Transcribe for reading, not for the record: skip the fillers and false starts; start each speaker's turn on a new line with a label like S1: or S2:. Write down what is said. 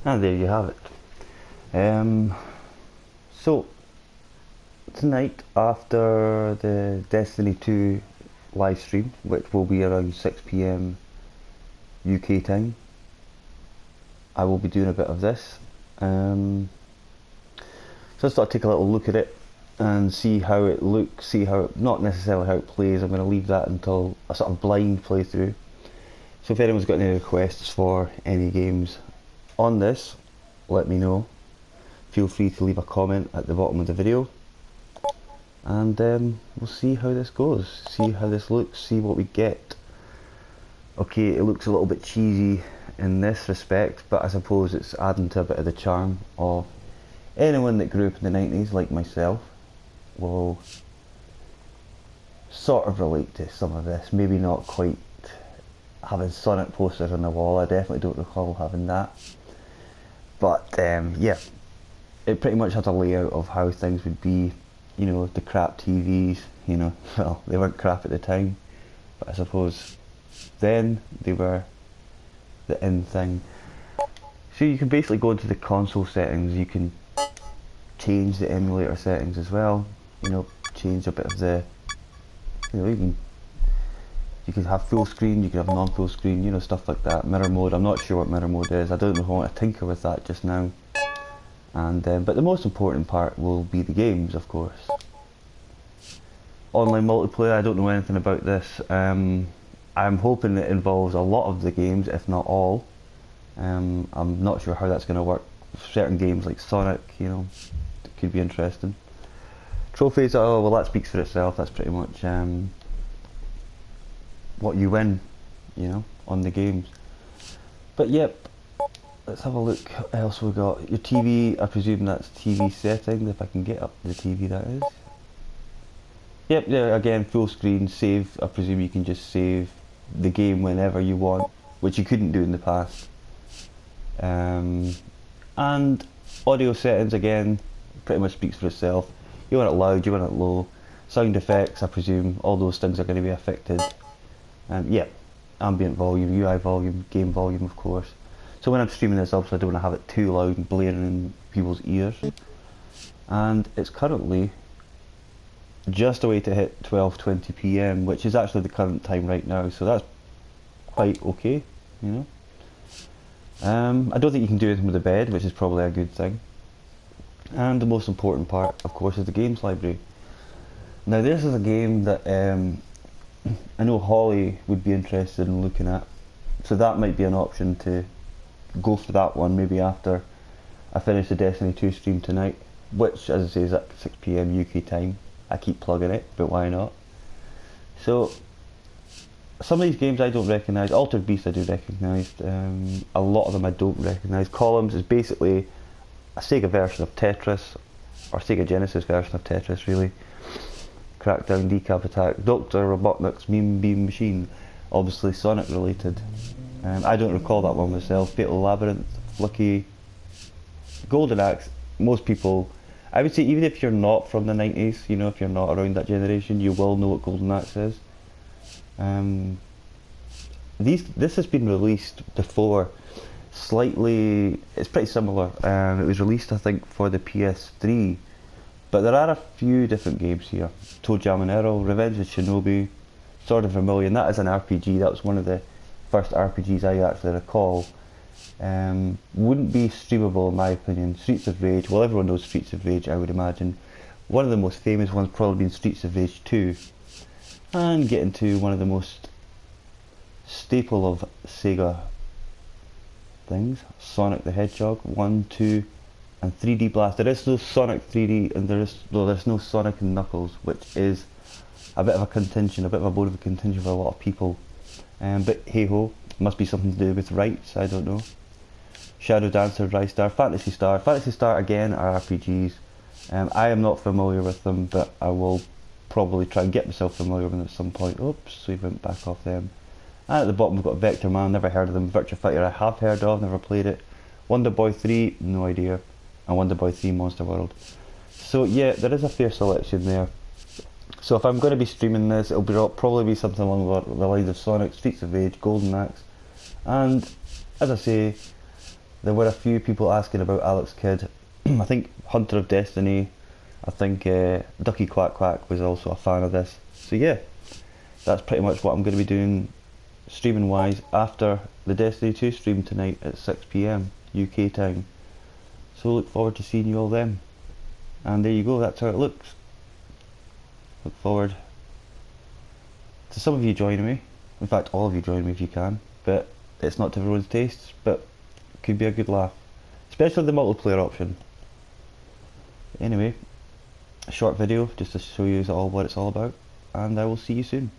S1: And there you have it. So tonight, after the Destiny 2 live stream, which will be around 6 PM UK time, I will be doing a bit of this. So I just thought I'd take a little look at it and see how it looks, see how it, not necessarily how it plays. I'm going to leave that until a sort of blind playthrough. So if anyone's got any requests for any games on this, let me know. Feel free to leave a comment at the bottom of the video, and we'll see how this goes, see how this looks, see what we get. Okay, it looks a little bit cheesy in this respect, but I suppose it's adding to a bit of the charm of anyone that grew up in the 90s like myself will sort of relate to some of this. Maybe not quite having Sonic posters on the wall, I definitely don't recall having that. But yeah, it pretty much had a layout of how things would be, you know, the crap TVs, you know, well, they weren't crap at the time, but I suppose then they were the in thing. So you can basically go into the console settings, you can change the emulator settings as well, you know, change a bit of the, you know, you can have full screen, you can have non-full screen, you know, stuff like that. Mirror mode, I'm not sure what mirror mode is, I don't know if I want to tinker with that just now. And but the most important part will be the games, of course. Online multiplayer, I don't know anything about this. I'm hoping it involves a lot of the games, if not all. I'm not sure how that's going to work. Certain games like Sonic, you know, could be interesting. Trophies, oh well, that speaks for itself. That's pretty much what you win, you know, on the games. But yep, let's have a look what else we got. Your TV, I presume that's TV settings, if I can get up the TV, that is. Yep, yeah, again, full screen, save, I presume you can just save the game whenever you want, which you couldn't do in the past. And audio settings, again, pretty much speaks for itself. You want it loud, you want it low. Sound effects, I presume, all those things are going to be affected. Yeah, ambient volume, UI volume, game volume, of course. So when I'm streaming this, obviously I don't want to have it too loud and blaring in people's ears. And it's currently just a way to hit 12:20 PM, which is actually the current time right now, so that's quite okay, you know. I don't think you can do anything with the bed, which is probably a good thing. And the most important part, of course, is the games library. Now this is a game that I know Holly would be interested in looking at, so that might be an option to go for that one maybe after I finish the Destiny 2 stream tonight, which, as I say, is at 6 PM UK time. I keep plugging it, but why not? So some of these games I don't recognise. Altered Beast I do recognise. A lot of them I don't recognise. Columns is basically a Sega version of Tetris, or Sega Genesis version of Tetris, really. Crackdown, Decap Attack, Dr. Robotnik's Mean Beam Machine, obviously Sonic related. I don't recall that one myself. Fatal Labyrinth, Lucky, Golden Axe. Most people, I would say, even if you're not from the 90s, you know, if you're not around that generation, you will know what Golden Axe is. This has been released before, slightly, it's pretty similar. It was released, I think, for the PS3, but there are a few different games here. Toe Jam and Earl, Revenge of Shinobi, Sword of Vermilion, that is an RPG, that was one of the first RPGs I actually recall. Wouldn't be streamable in my opinion. Streets of Rage, well, everyone knows Streets of Rage, I would imagine. One of the most famous ones probably been Streets of Rage 2. And getting to one of the most staple of Sega things, Sonic the Hedgehog 1, 2 and 3D Blast. There is no Sonic 3D, and there's no Sonic and Knuckles, which is a bit of a contention, a bit of a bone of a contention for a lot of people. But hey ho, must be something to do with rights, I don't know. Shadow Dancer, Rise Star, Fantasy Star. Fantasy Star again are RPGs. I am not familiar with them, but I will probably try and get myself familiar with them at some point. Oops, we went back off them. And at the bottom we've got Vector Man, never heard of them. Virtua Fighter I have heard of, never played it. Wonder Boy 3, no idea. And Wonder Boy 3 Monster World. So yeah, there is a fair selection there. So if I'm going to be streaming this, it'll probably be something along the lines of Sonic, Streets of Rage, Golden Axe, and as I say, There were a few people asking about Alex Kidd. I think Hunter of Destiny, I think Ducky Quack Quack was also a fan of this. So yeah, that's pretty much what I'm going to be doing streaming wise after the Destiny 2 stream tonight at 6 PM UK time. So look forward to seeing you all then. And there you go, that's how it looks. Look forward to some of you joining me. In fact, all of you join me if you can. But it's not to everyone's tastes, but it could be a good laugh. Especially the multiplayer option. Anyway, a short video just to show you all what it's all about. And I will see you soon.